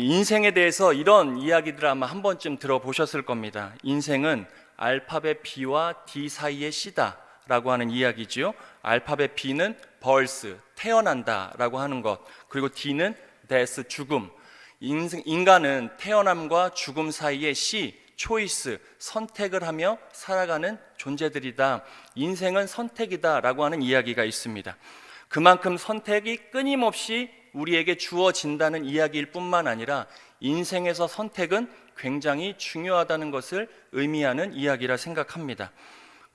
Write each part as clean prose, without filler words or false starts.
인생에 대해서 이런 이야기들을 아마 한 번쯤 들어보셨을 겁니다. 인생은 알파벳 B와 D 사이의 C다 라고 하는 이야기지요. 알파벳 B는 birth, 태어난다 라고 하는 것, 그리고 D는 death, 죽음. 인간은 태어남과 죽음 사이의 C, 초이스, 선택을 하며 살아가는 존재들이다. 인생은 선택이다 라고 하는 이야기가 있습니다. 그만큼 선택이 끊임없이 우리에게 주어진다는 이야기일 뿐만 아니라 인생에서 선택은 굉장히 중요하다는 것을 의미하는 이야기라 생각합니다.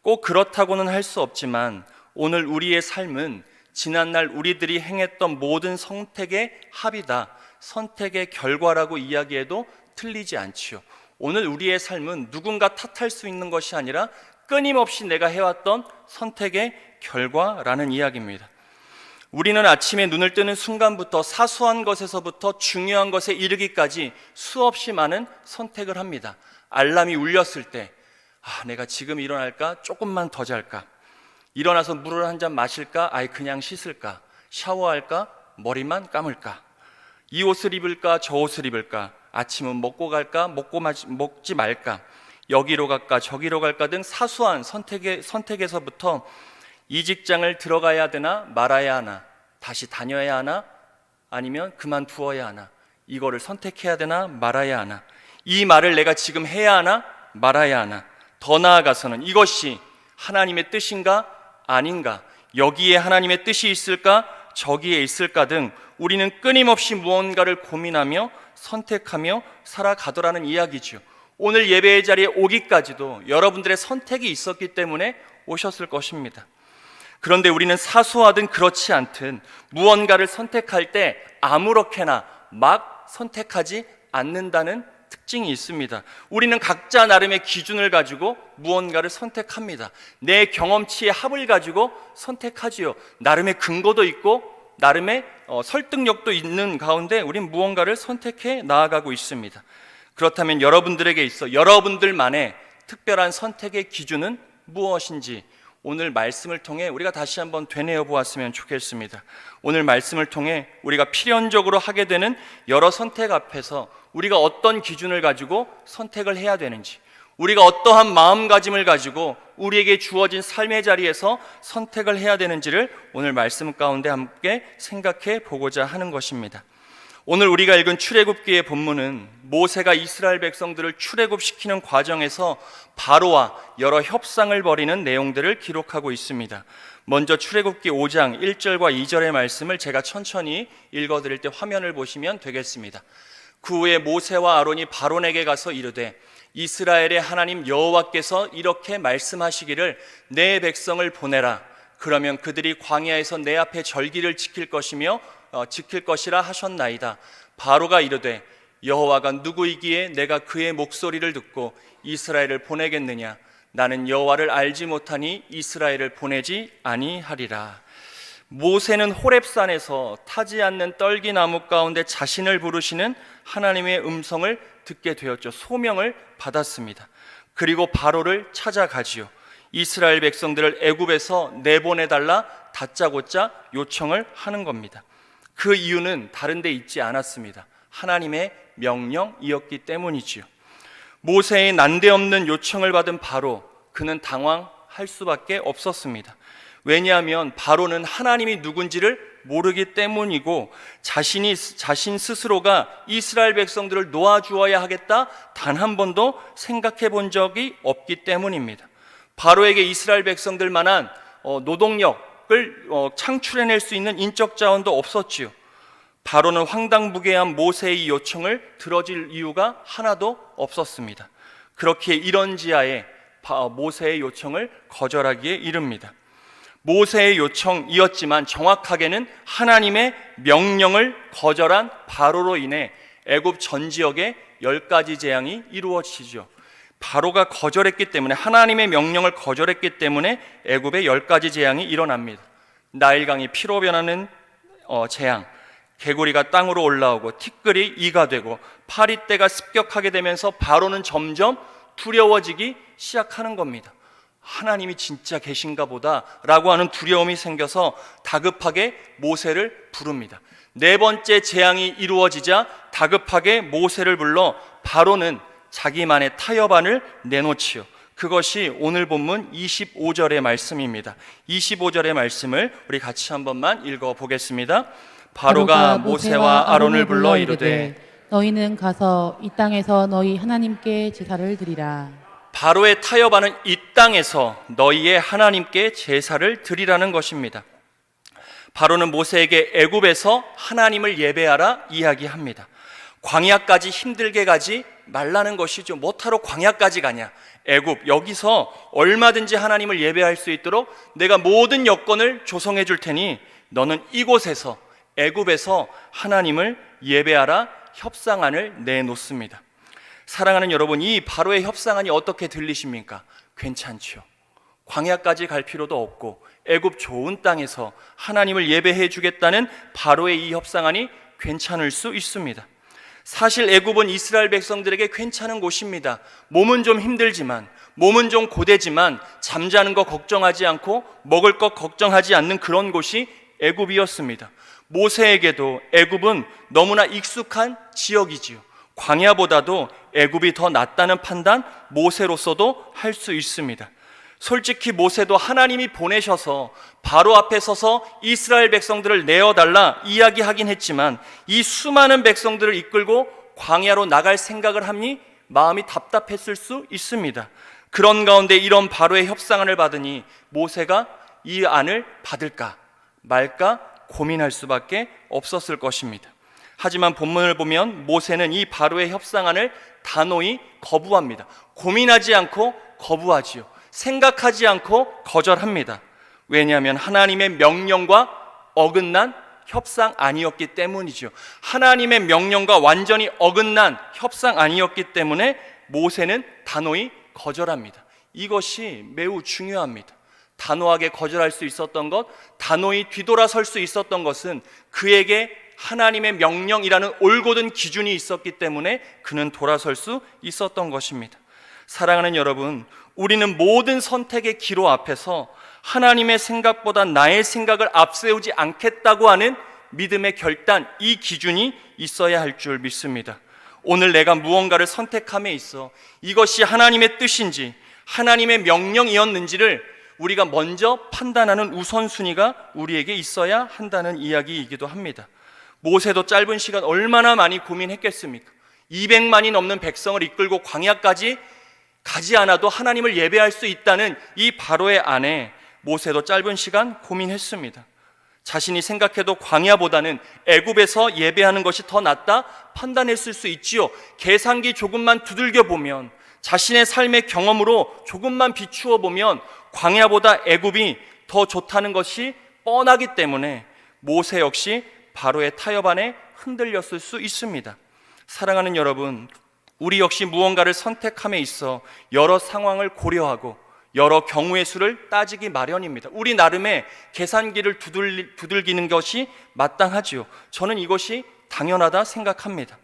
꼭 그렇다고는 할 수 없지만 오늘 우리의 삶은 지난날 우리들이 행했던 모든 선택의 합이다, 선택의 결과라고 이야기해도 틀리지 않지요. 오늘 우리의 삶은 누군가 탓할 수 있는 것이 아니라 끊임없이 내가 해왔던 선택의 결과라는 이야기입니다. 우리는 아침에 눈을 뜨는 순간부터 사소한 것에서부터 중요한 것에 이르기까지 수없이 많은 선택을 합니다. 알람이 울렸을 때 내가 지금 일어날까? 조금만 더 잘까? 일어나서 물을 한 잔 마실까? 아예 그냥 씻을까? 샤워할까? 머리만 감을까? 이 옷을 입을까? 저 옷을 입을까? 아침은 먹고 갈까? 먹지 말까? 여기로 갈까? 저기로 갈까? 등 사소한 선택에서부터 이 직장을 들어가야 되나 말아야 하나, 다시 다녀야 하나, 아니면 그만두어야 하나, 이거를 선택해야 되나 말아야 하나, 이 말을 내가 지금 해야 하나 말아야 하나, 더 나아가서는 이것이 하나님의 뜻인가 아닌가, 여기에 하나님의 뜻이 있을까 저기에 있을까 등 우리는 끊임없이 무언가를 고민하며 선택하며 살아가더라는 이야기죠. 오늘 예배의 자리에 오기까지도 여러분들의 선택이 있었기 때문에 오셨을 것입니다. 그런데 우리는 사소하든 그렇지 않든 무언가를 선택할 때 아무렇게나 막 선택하지 않는다는 특징이 있습니다. 우리는 각자 나름의 기준을 가지고 무언가를 선택합니다. 내 경험치의 합을 가지고 선택하지요. 나름의 근거도 있고 나름의 설득력도 있는 가운데 우리는 무언가를 선택해 나아가고 있습니다. 그렇다면 여러분들에게 있어 여러분들만의 특별한 선택의 기준은 무엇인지 오늘 말씀을 통해 우리가 다시 한번 되뇌어 보았으면 좋겠습니다. 오늘 말씀을 통해 우리가 필연적으로 하게 되는 여러 선택 앞에서 우리가 어떤 기준을 가지고 선택을 해야 되는지, 우리가 어떠한 마음가짐을 가지고 우리에게 주어진 삶의 자리에서 선택을 해야 되는지를 오늘 말씀 가운데 함께 생각해 보고자 하는 것입니다. 오늘 우리가 읽은 출애굽기의 본문은 모세가 이스라엘 백성들을 출애굽시키는 과정에서 바로와 여러 협상을 벌이는 내용들을 기록하고 있습니다. 먼저 출애굽기 5장 1절과 2절의 말씀을 제가 천천히 읽어드릴 때 화면을 보시면 되겠습니다. 그 후에 모세와 아론이 바론에게 가서 이르되 이스라엘의 하나님 여호와께서 이렇게 말씀하시기를 내 백성을 보내라. 그러면 그들이 광야에서 내 앞에 절기를 지킬 것이라 하셨나이다. 바로가 이르되 여호와가 누구이기에 내가 그의 목소리를 듣고 이스라엘을 보내겠느냐? 나는 여호와를 알지 못하니 이스라엘을 보내지 아니하리라. 모세는 호렙산에서 타지 않는 떨기나무 가운데 자신을 부르시는 하나님의 음성을 듣게 되었죠. 소명을 받았습니다. 그리고 바로를 찾아가지요. 이스라엘 백성들을 애굽에서 내보내달라 다짜고짜 요청을 하는 겁니다. 그 이유는 다른 데 있지 않았습니다. 하나님의 명령이었기 때문이지요. 모세의 난데없는 요청을 받은 바로, 그는 당황할 수밖에 없었습니다. 왜냐하면 바로는 하나님이 누군지를 모르기 때문이고 자신 스스로가 이스라엘 백성들을 놓아주어야 하겠다 단 한 번도 생각해 본 적이 없기 때문입니다. 바로에게 이스라엘 백성들만한 노동력을 창출해낼 수 있는 인적 자원도 없었지요. 바로는 황당무계한 모세의 요청을 들어줄 이유가 하나도 없었습니다. 그렇기에 이런지하에 모세의 요청을 거절하기에 이릅니다. 모세의 요청이었지만 정확하게는 하나님의 명령을 거절한 바로로 인해 애굽 전 지역에 10가지 재앙이 이루어지죠. 바로가 거절했기 때문에, 하나님의 명령을 거절했기 때문에 애굽에 10가지 재앙이 일어납니다. 나일강이 피로 변하는 재앙, 개구리가 땅으로 올라오고 티끌이 이가 되고 파리떼가 습격하게 되면서 바로는 점점 두려워지기 시작하는 겁니다. 하나님이 진짜 계신가 보다라고 하는 두려움이 생겨서 다급하게 모세를 부릅니다. 네 번째 재앙이 이루어지자 다급하게 모세를 불러 바로는 자기만의 타협안을 내놓지요. 그것이 오늘 본문 25절의 말씀입니다. 25절의 말씀을 우리 같이 한 번만 읽어보겠습니다. 바로가 모세와 아론을 불러 이르되 너희는 가서 이 땅에서 너희 하나님께 제사를 드리라. 바로의 타협안은 이 땅에서 너희의 하나님께 제사를 드리라는 것입니다. 바로는 모세에게 애굽에서 하나님을 예배하라 이야기합니다. 광야까지 힘들게 가지 말라는 것이죠. 못하러 광야까지 가냐? 애굽, 여기서 얼마든지 하나님을 예배할 수 있도록 내가 모든 여건을 조성해 줄 테니 너는 이곳에서, 애굽에서 하나님을 예배하라 협상안을 내놓습니다. 사랑하는 여러분, 이 바로의 협상안이 어떻게 들리십니까? 괜찮죠. 광야까지 갈 필요도 없고 애굽 좋은 땅에서 하나님을 예배해 주겠다는 바로의 이 협상안이 괜찮을 수 있습니다. 사실 애굽은 이스라엘 백성들에게 괜찮은 곳입니다. 몸은 좀 힘들지만, 몸은 좀 고되지만 잠자는 거 걱정하지 않고 먹을 것 걱정하지 않는 그런 곳이 애굽이었습니다. 모세에게도 애굽은 너무나 익숙한 지역이지요. 광야보다도 애굽이 더 낫다는 판단 모세로서도 할 수 있습니다. 솔직히 모세도 하나님이 보내셔서 바로 앞에 서서 이스라엘 백성들을 내어달라 이야기하긴 했지만 이 수많은 백성들을 이끌고 광야로 나갈 생각을 하니 마음이 답답했을 수 있습니다. 그런 가운데 이런 바로의 협상안을 받으니 모세가 이 안을 받을까 말까 고민할 수밖에 없었을 것입니다. 하지만 본문을 보면 모세는 이 바로의 협상안을 단호히 거부합니다. 고민하지 않고 거부하지요. 생각하지 않고 거절합니다. 왜냐하면 하나님의 명령과 어긋난 협상안이었기 때문이죠. 하나님의 명령과 완전히 어긋난 협상안이었기 때문에 모세는 단호히 거절합니다. 이것이 매우 중요합니다. 단호하게 거절할 수 있었던 것, 단호히 뒤돌아설 수 있었던 것은 그에게 하나님의 명령이라는 올곧은 기준이 있었기 때문에 그는 돌아설 수 있었던 것입니다. 사랑하는 여러분, 우리는 모든 선택의 기로 앞에서 하나님의 생각보다 나의 생각을 앞세우지 않겠다고 하는 믿음의 결단, 이 기준이 있어야 할 줄 믿습니다. 오늘 내가 무언가를 선택함에 있어 이것이 하나님의 뜻인지 하나님의 명령이었는지를 우리가 먼저 판단하는 우선순위가 우리에게 있어야 한다는 이야기이기도 합니다. 모세도 짧은 시간 얼마나 많이 고민했겠습니까? 200만이 넘는 백성을 이끌고 광야까지 가지 않아도 하나님을 예배할 수 있다는 이 바로의 안에 모세도 짧은 시간 고민했습니다. 자신이 생각해도 광야보다는 애굽에서 예배하는 것이 더 낫다 판단했을 수 있지요. 계산기 조금만 두들겨 보면, 자신의 삶의 경험으로 조금만 비추어 보면 광야보다 애굽이 더 좋다는 것이 뻔하기 때문에 모세 역시 바로의 타협안에 흔들렸을 수 있습니다. 사랑하는 여러분, 우리 역시 무언가를 선택함에 있어 여러 상황을 고려하고 여러 경우의 수를 따지기 마련입니다. 우리 나름의 계산기를 두들기는 것이 마땅하지요. 저는 이것이 당연하다 생각합니다.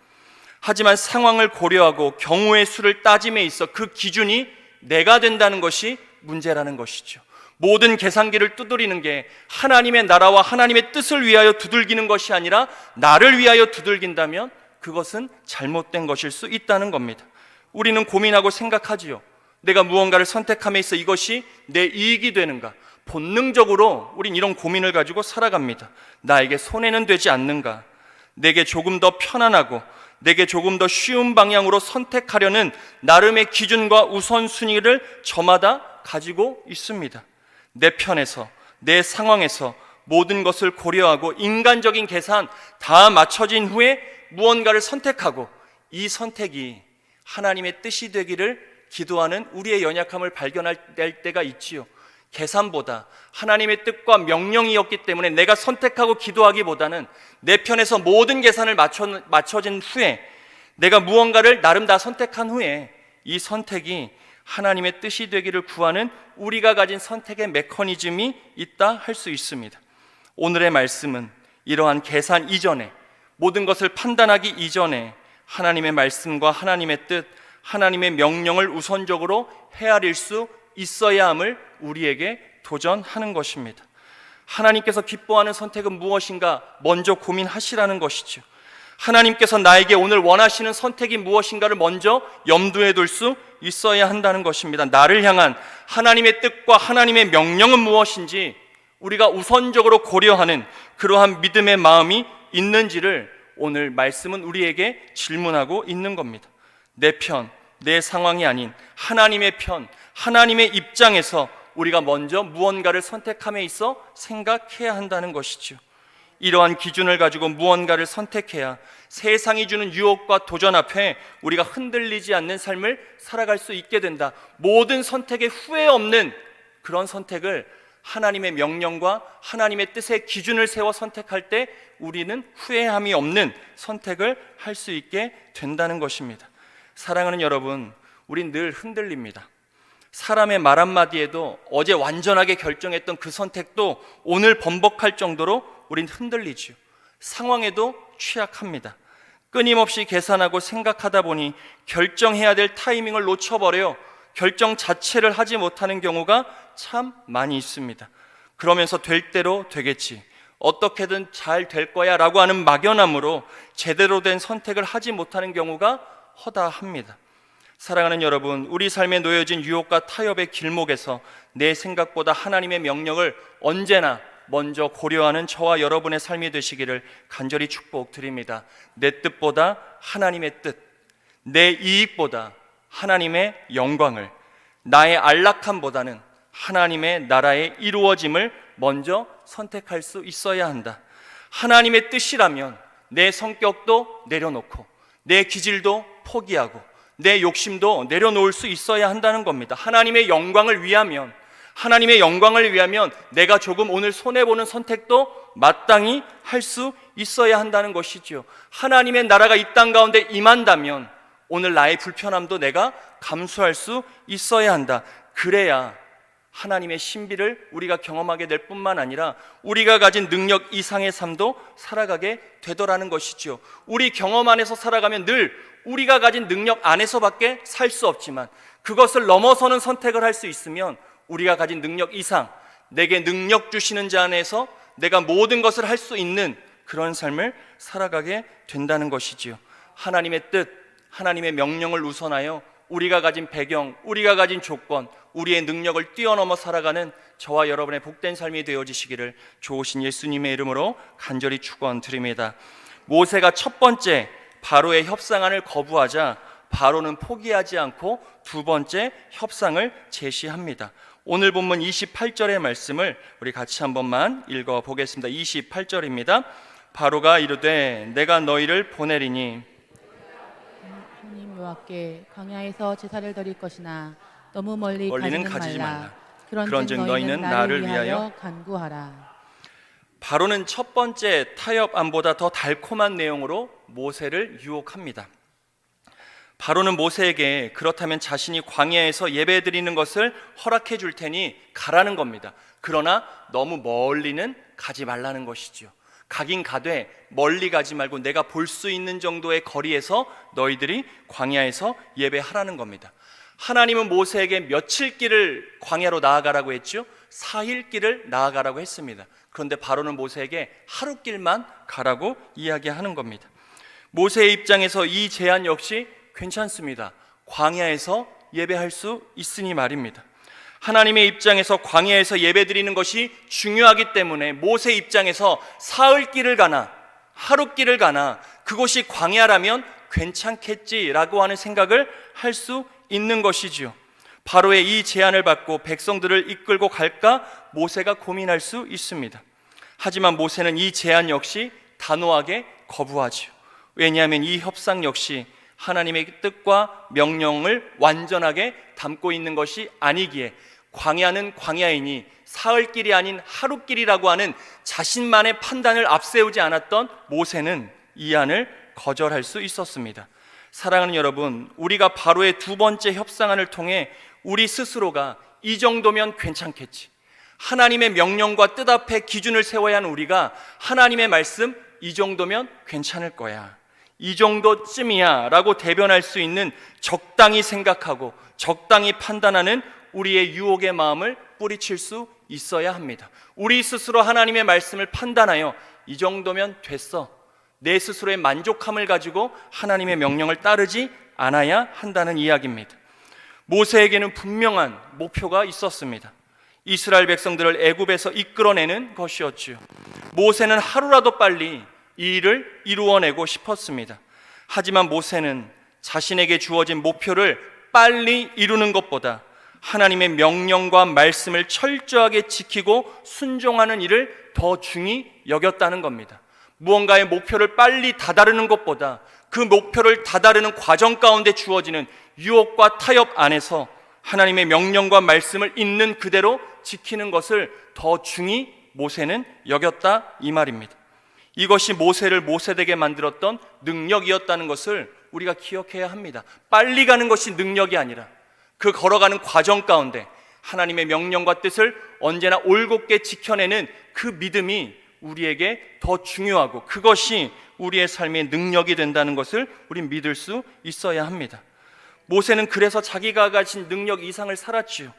하지만 상황을 고려하고 경우의 수를 따짐에 있어 그 기준이 내가 된다는 것이 문제라는 것이죠. 모든 계산기를 두드리는 게 하나님의 나라와 하나님의 뜻을 위하여 두들기는 것이 아니라 나를 위하여 두들긴다면 그것은 잘못된 것일 수 있다는 겁니다. 우리는 고민하고 생각하지요. 내가 무언가를 선택함에 있어 이것이 내 이익이 되는가? 본능적으로 우린 이런 고민을 가지고 살아갑니다. 나에게 손해는 되지 않는가? 내게 조금 더 편안하고 내게 조금 더 쉬운 방향으로 선택하려는 나름의 기준과 우선순위를 저마다 가지고 있습니다. 내 편에서, 내 상황에서 모든 것을 고려하고 인간적인 계산 다 맞춰진 후에 무언가를 선택하고 이 선택이 하나님의 뜻이 되기를 기도하는 우리의 연약함을 발견할 때가 있지요. 계산보다 하나님의 뜻과 명령이었기 때문에 내가 선택하고 기도하기보다는 내 편에서 모든 계산을 맞춰진 후에 내가 무언가를 나름 다 선택한 후에 이 선택이 하나님의 뜻이 되기를 구하는 우리가 가진 선택의 메커니즘이 있다 할 수 있습니다. 오늘의 말씀은 이러한 계산 이전에, 모든 것을 판단하기 이전에 하나님의 말씀과 하나님의 뜻, 하나님의 명령을 우선적으로 헤아릴 수 있어야 함을 우리에게 도전하는 것입니다. 하나님께서 기뻐하는 선택은 무엇인가 먼저 고민하시라는 것이죠. 하나님께서 나에게 오늘 원하시는 선택이 무엇인가를 먼저 염두에 둘 수 있어야 한다는 것입니다. 나를 향한 하나님의 뜻과 하나님의 명령은 무엇인지 우리가 우선적으로 고려하는 그러한 믿음의 마음이 있는지를 오늘 말씀은 우리에게 질문하고 있는 겁니다. 내 편, 내 상황이 아닌 하나님의 편, 하나님의 입장에서 우리가 먼저 무언가를 선택함에 있어 생각해야 한다는 것이죠. 이러한 기준을 가지고 무언가를 선택해야 세상이 주는 유혹과 도전 앞에 우리가 흔들리지 않는 삶을 살아갈 수 있게 된다. 모든 선택에 후회 없는 그런 선택을 하나님의 명령과 하나님의 뜻의 기준을 세워 선택할 때 우리는 후회함이 없는 선택을 할 수 있게 된다는 것입니다. 사랑하는 여러분, 우린 늘 흔들립니다. 사람의 말 한마디에도 어제 완전하게 결정했던 그 선택도 오늘 번복할 정도로 우린 흔들리죠. 상황에도 취약합니다. 끊임없이 계산하고 생각하다 보니 결정해야 될 타이밍을 놓쳐버려 결정 자체를 하지 못하는 경우가 참 많이 있습니다. 그러면서 될 대로 되겠지, 어떻게든 잘 될 거야 라고 하는 막연함으로 제대로 된 선택을 하지 못하는 경우가 허다합니다. 사랑하는 여러분, 우리 삶에 놓여진 유혹과 타협의 길목에서 내 생각보다 하나님의 명령을 언제나 먼저 고려하는 저와 여러분의 삶이 되시기를 간절히 축복드립니다. 내 뜻보다 하나님의 뜻, 내 이익보다 하나님의 영광을, 나의 안락함보다는 하나님의 나라의 이루어짐을 먼저 선택할 수 있어야 한다. 하나님의 뜻이라면 내 성격도 내려놓고 내 기질도 포기하고 내 욕심도 내려놓을 수 있어야 한다는 겁니다. 하나님의 영광을 위하면 내가 조금 오늘 손해보는 선택도 마땅히 할 수 있어야 한다는 것이죠. 하나님의 나라가 이 땅 가운데 임한다면 오늘 나의 불편함도 내가 감수할 수 있어야 한다. 그래야 하나님의 신비를 우리가 경험하게 될 뿐만 아니라 우리가 가진 능력 이상의 삶도 살아가게 되더라는 것이죠. 우리 경험 안에서 살아가면 늘 우리가 가진 능력 안에서밖에 살 수 없지만 그것을 넘어서는 선택을 할 수 있으면 우리가 가진 능력 이상, 내게 능력 주시는 자 안에서 내가 모든 것을 할 수 있는 그런 삶을 살아가게 된다는 것이지요. 하나님의 뜻, 하나님의 명령을 우선하여 우리가 가진 배경, 우리가 가진 조건, 우리의 능력을 뛰어넘어 살아가는 저와 여러분의 복된 삶이 되어지시기를 좋으신 예수님의 이름으로 간절히 축원드립니다. 모세가 첫 번째 바로의 협상안을 거부하자 바로는 포기하지 않고 두 번째 협상을 제시합니다. 오늘 본문 28절의 말씀을 우리 같이 한 번만 읽어보겠습니다. 28절입니다. 바로가 이르되 내가 너희를 보내리니 하나님 여호와께 광야에서 제사를 드릴 것이나 너무 멀리는 가지는 가지지 말라. 말라. 그런즉 너희는 나를 위하여 간구하라. 바로는 첫 번째 타협안보다 더 달콤한 내용으로 모세를 유혹합니다. 바로는 모세에게 그렇다면 자신이 광야에서 예배드리는 것을 허락해 줄 테니 가라는 겁니다. 그러나 너무 멀리는 가지 말라는 것이죠. 가긴 가되 멀리 가지 말고 내가 볼 수 있는 정도의 거리에서 너희들이 광야에서 예배하라는 겁니다. 하나님은 모세에게 며칠 길을 광야로 나아가라고 했죠? 4일 길을 나아가라고 했습니다. 그런데 바로는 모세에게 하루 길만 가라고 이야기하는 겁니다. 모세의 입장에서 이 제안 역시 괜찮습니다. 광야에서 예배할 수 있으니 말입니다. 하나님의 입장에서 광야에서 예배드리는 것이 중요하기 때문에 모세 입장에서 사흘 길을 가나 하루 길을 가나 그곳이 광야라면 괜찮겠지라고 하는 생각을 할 수 있는 것이지요. 바로의 이 제안을 받고 백성들을 이끌고 갈까 모세가 고민할 수 있습니다. 하지만 모세는 이 제안 역시 단호하게 거부하지요. 왜냐하면 이 협상 역시 하나님의 뜻과 명령을 완전하게 담고 있는 것이 아니기에 광야는 광야이니 사흘 길이 아닌 하루 길이라고 하는 자신만의 판단을 앞세우지 않았던 모세는 이 안을 거절할 수 있었습니다. 사랑하는 여러분, 우리가 바로의 두 번째 협상안을 통해 우리 스스로가 이 정도면 괜찮겠지, 하나님의 명령과 뜻 앞에 기준을 세워야 하는 우리가 하나님의 말씀 이 정도면 괜찮을 거야, 이 정도쯤이야 라고 대변할 수 있는 적당히 생각하고 적당히 판단하는 우리의 유혹의 마음을 뿌리칠 수 있어야 합니다. 우리 스스로 하나님의 말씀을 판단하여 이 정도면 됐어, 내 스스로의 만족함을 가지고 하나님의 명령을 따르지 않아야 한다는 이야기입니다. 모세에게는 분명한 목표가 있었습니다. 이스라엘 백성들을 애굽에서 이끌어내는 것이었지요. 모세는 하루라도 빨리 이 일을 이루어내고 싶었습니다. 하지만 모세는 자신에게 주어진 목표를 빨리 이루는 것보다 하나님의 명령과 말씀을 철저하게 지키고 순종하는 일을 더 중히 여겼다는 겁니다. 무언가의 목표를 빨리 다다르는 것보다 그 목표를 다다르는 과정 가운데 주어지는 유혹과 타협 안에서 하나님의 명령과 말씀을 있는 그대로 지키는 것을 더 중히 모세는 여겼다, 이 말입니다. 이것이 모세를 모세되게 만들었던 능력이었다는 것을 우리가 기억해야 합니다. 빨리 가는 것이 능력이 아니라 그 걸어가는 과정 가운데 하나님의 명령과 뜻을 언제나 올곧게 지켜내는 그 믿음이 우리에게 더 중요하고 그것이 우리의 삶의 능력이 된다는 것을 우린 믿을 수 있어야 합니다. 모세는 그래서 자기가 가진 능력 이상을 살았지요.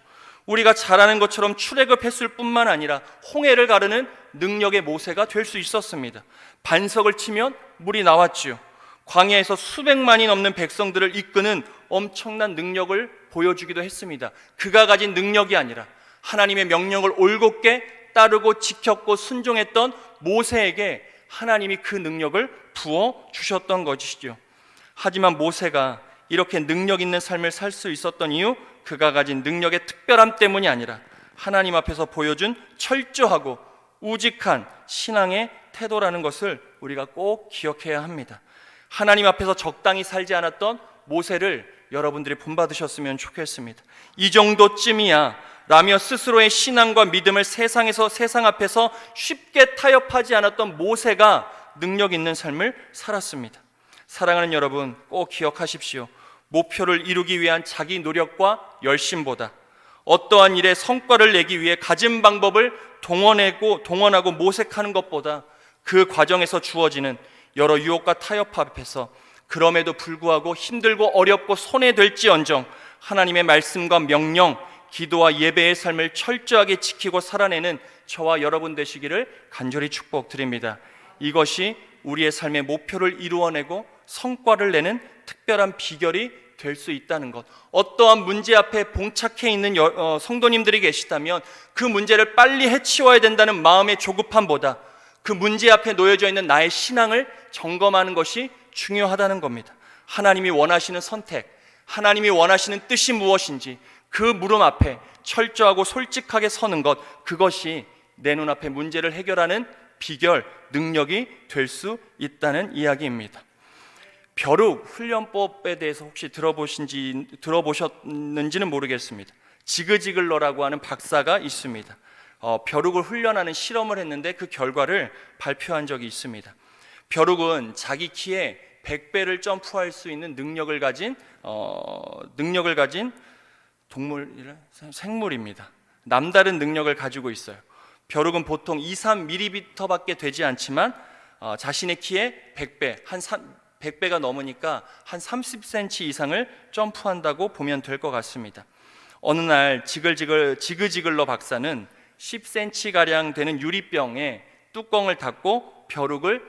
우리가 잘 아는 것처럼 출애굽했을 뿐만 아니라 홍해를 가르는 능력의 모세가 될 수 있었습니다. 반석을 치면 물이 나왔지요. 광야에서 수백만이 넘는 백성들을 이끄는 엄청난 능력을 보여주기도 했습니다. 그가 가진 능력이 아니라 하나님의 명령을 올곧게 따르고 지켰고 순종했던 모세에게 하나님이 그 능력을 부어주셨던 것이죠. 하지만 모세가 이렇게 능력 있는 삶을 살 수 있었던 이유, 그가 가진 능력의 특별함 때문이 아니라 하나님 앞에서 보여준 철저하고 우직한 신앙의 태도라는 것을 우리가 꼭 기억해야 합니다. 하나님 앞에서 적당히 살지 않았던 모세를 여러분들이 본받으셨으면 좋겠습니다. 이 정도쯤이야 라며 스스로의 신앙과 믿음을 세상 앞에서 쉽게 타협하지 않았던 모세가 능력 있는 삶을 살았습니다. 사랑하는 여러분, 꼭 기억하십시오. 목표를 이루기 위한 자기 노력과 열심보다 어떠한 일에 성과를 내기 위해 가진 방법을 동원하고 모색하는 것보다 그 과정에서 주어지는 여러 유혹과 타협 앞에서 그럼에도 불구하고 힘들고 어렵고 손해될지언정 하나님의 말씀과 명령, 기도와 예배의 삶을 철저하게 지키고 살아내는 저와 여러분 되시기를 간절히 축복드립니다. 이것이 우리의 삶의 목표를 이루어내고 성과를 내는 특별한 비결이 될 수 있다는 것. 어떠한 문제 앞에 봉착해 있는 성도님들이 계시다면 그 문제를 빨리 해치워야 된다는 마음의 조급함보다 그 문제 앞에 놓여져 있는 나의 신앙을 점검하는 것이 중요하다는 겁니다. 하나님이 원하시는 선택, 하나님이 원하시는 뜻이 무엇인지 그 물음 앞에 철저하고 솔직하게 서는 것, 그것이 내 눈앞에 문제를 해결하는 비결, 능력이 될 수 있다는 이야기입니다. 벼룩 훈련법에 대해서 혹시 들어보셨는지는 모르겠습니다. 지그지글러라고 하는 박사가 있습니다. 벼룩을 훈련하는 실험을 했는데 그 결과를 발표한 적이 있습니다. 벼룩은 자기 키에 100배를 점프할 수 있는 능력을 가진 생물입니다. 남다른 능력을 가지고 있어요. 벼룩은 보통 2-3mm 밖에 되지 않지만 자신의 키에 100배가 넘으니까 한 30cm 이상을 점프한다고 보면 될 것 같습니다. 어느 날 지그지글러 박사는 10cm가량 되는 유리병에 뚜껑을 닫고 벼룩을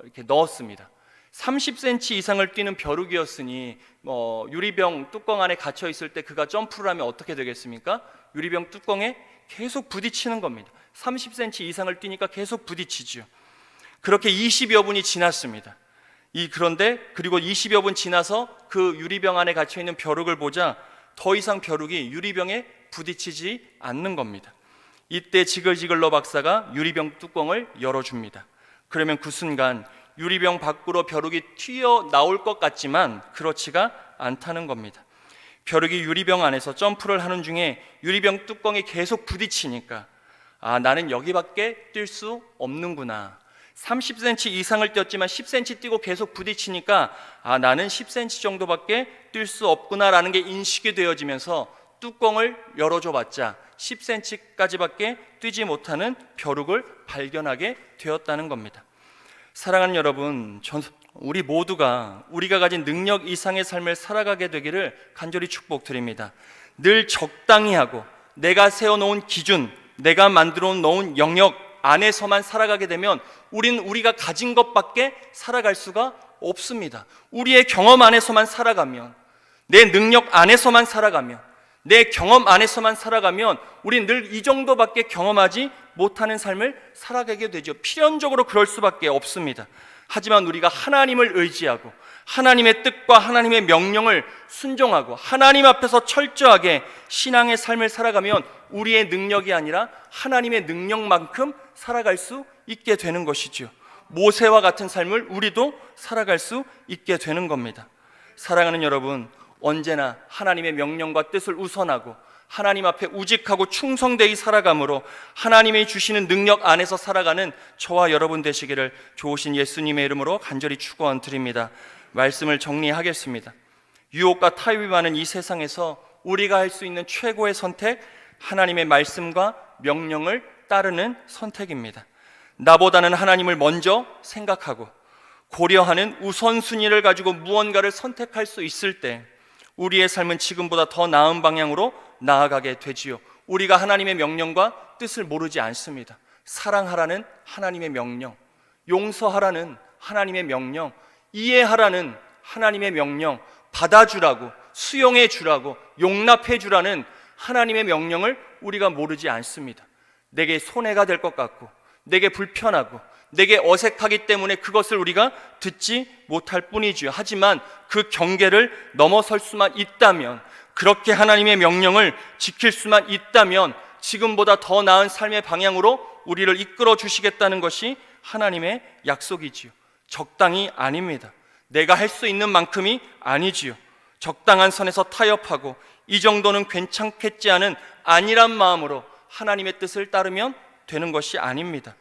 이렇게 넣었습니다. 30cm 이상을 뛰는 벼룩이었으니 유리병 뚜껑 안에 갇혀 있을 때 그가 점프를 하면 어떻게 되겠습니까? 유리병 뚜껑에 계속 부딪히는 겁니다. 30cm 이상을 뛰니까 계속 부딪히죠. 그렇게 20여 분이 지났습니다. 그리고 20여 분 지나서 그 유리병 안에 갇혀 있는 벼룩을 보자 더 이상 벼룩이 유리병에 부딪히지 않는 겁니다. 이때 지글지글러 박사가 유리병 뚜껑을 열어줍니다. 그러면 그 순간 유리병 밖으로 벼룩이 튀어나올 것 같지만 그렇지가 않다는 겁니다. 벼룩이 유리병 안에서 점프를 하는 중에 유리병 뚜껑에 계속 부딪히니까 나는 여기밖에 뛸 수 없는구나. 30cm 이상을 뛰었지만 10cm 뛰고 계속 부딪히니까 나는 10cm 정도밖에 뛸 수 없구나라는 게 인식이 되어지면서 뚜껑을 열어줘봤자 10cm까지밖에 뛰지 못하는 벼룩을 발견하게 되었다는 겁니다. 사랑하는 여러분, 우리 모두가 우리가 가진 능력 이상의 삶을 살아가게 되기를 간절히 축복드립니다. 늘 적당히 하고 내가 세워놓은 기준, 내가 만들어 놓은 영역 안에서만 살아가게 되면 우리가 가진 것밖에 살아갈 수가 없습니다. 우리의 경험 안에서만 살아가면, 내 능력 안에서만 살아가면, 내 경험 안에서만 살아가면 우린 늘 이 정도밖에 경험하지 못하는 삶을 살아가게 되죠. 필연적으로 그럴 수밖에 없습니다. 하지만 우리가 하나님을 의지하고 하나님의 뜻과 하나님의 명령을 순종하고 하나님 앞에서 철저하게 신앙의 삶을 살아가면 우리의 능력이 아니라 하나님의 능력만큼 살아갈 수 있게 되는 것이죠. 모세와 같은 삶을 우리도 살아갈 수 있게 되는 겁니다. 사랑하는 여러분, 언제나 하나님의 명령과 뜻을 우선하고 하나님 앞에 우직하고 충성되이 살아감으로 하나님이 주시는 능력 안에서 살아가는 저와 여러분 되시기를 좋으신 예수님의 이름으로 간절히 축원드립니다. 말씀을 정리하겠습니다. 유혹과 타협이 많은 이 세상에서 우리가 할 수 있는 최고의 선택, 하나님의 말씀과 명령을 따르는 선택입니다. 나보다는 하나님을 먼저 생각하고 고려하는 우선순위를 가지고 무언가를 선택할 수 있을 때 우리의 삶은 지금보다 더 나은 방향으로 나아가게 되지요. 우리가 하나님의 명령과 뜻을 모르지 않습니다. 사랑하라는 하나님의 명령, 용서하라는 하나님의 명령, 이해하라는 하나님의 명령, 받아주라고, 수용해 주라고, 용납해 주라는 하나님의 명령을 우리가 모르지 않습니다. 내게 손해가 될 것 같고 내게 불편하고 내게 어색하기 때문에 그것을 우리가 듣지 못할 뿐이지요. 하지만 그 경계를 넘어설 수만 있다면, 그렇게 하나님의 명령을 지킬 수만 있다면 지금보다 더 나은 삶의 방향으로 우리를 이끌어 주시겠다는 것이 하나님의 약속이지요. 적당히 아닙니다. 내가 할 수 있는 만큼이 아니지요. 적당한 선에서 타협하고 이 정도는 괜찮겠지 하는 안일한 마음으로 하나님의 뜻을 따르면 되는 것이 아닙니다.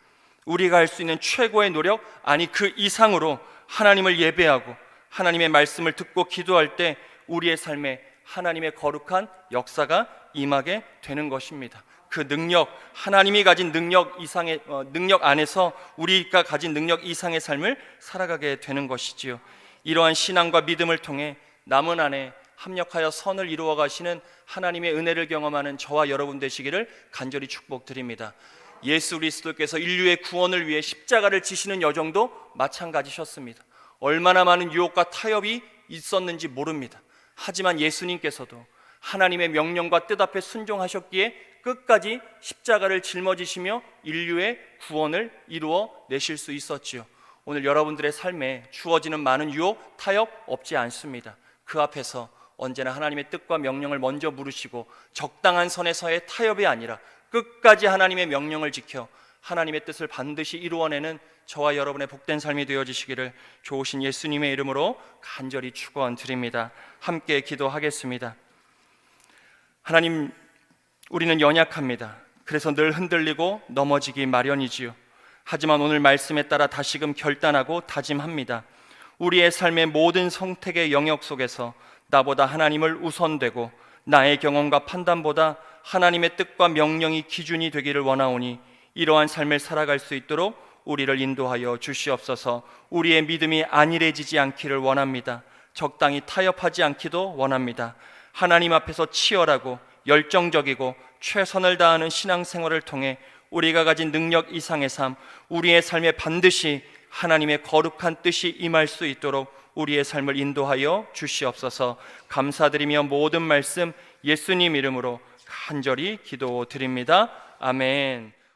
우리가 할 수 있는 최고의 노력, 아니 그 이상으로 하나님을 예배하고 하나님의 말씀을 듣고 기도할 때 우리의 삶에 하나님의 거룩한 역사가 임하게 되는 것입니다. 그 능력, 하나님이 가진 능력 이상의 능력 안에서 우리가 가진 능력 이상의 삶을 살아가게 되는 것이지요. 이러한 신앙과 믿음을 통해 남은 안에 합력하여 선을 이루어 가시는 하나님의 은혜를 경험하는 저와 여러분 되시기를 간절히 축복드립니다. 예수 그리스도께서 인류의 구원을 위해 십자가를 지시는 여정도 마찬가지셨습니다. 얼마나 많은 유혹과 타협이 있었는지 모릅니다. 하지만 예수님께서도 하나님의 명령과 뜻 앞에 순종하셨기에 끝까지 십자가를 짊어지시며 인류의 구원을 이루어 내실 수 있었지요. 오늘 여러분들의 삶에 주어지는 많은 유혹, 타협 없지 않습니다. 그 앞에서 언제나 하나님의 뜻과 명령을 먼저 물으시고 적당한 선에서의 타협이 아니라 끝까지 하나님의 명령을 지켜 하나님의 뜻을 반드시 이루어내는 저와 여러분의 복된 삶이 되어지시기를 좋으신 예수님의 이름으로 간절히 축원드립니다. 함께 기도하겠습니다. 하나님, 우리는 연약합니다. 그래서 늘 흔들리고 넘어지기 마련이지요. 하지만 오늘 말씀에 따라 다시금 결단하고 다짐합니다. 우리의 삶의 모든 선택의 영역 속에서 나보다 하나님을 우선되고 나의 경험과 판단보다 하나님의 뜻과 명령이 기준이 되기를 원하오니 이러한 삶을 살아갈 수 있도록 우리를 인도하여 주시옵소서. 우리의 믿음이 안일해지지 않기를 원합니다. 적당히 타협하지 않기도 원합니다. 하나님 앞에서 치열하고 열정적이고 최선을 다하는 신앙생활을 통해 우리가 가진 능력 이상의 삶, 우리의 삶에 반드시 하나님의 거룩한 뜻이 임할 수 있도록 우리의 삶을 인도하여 주시옵소서. 감사드리며 모든 말씀 예수님 이름으로 간절히 기도드립니다. 아멘.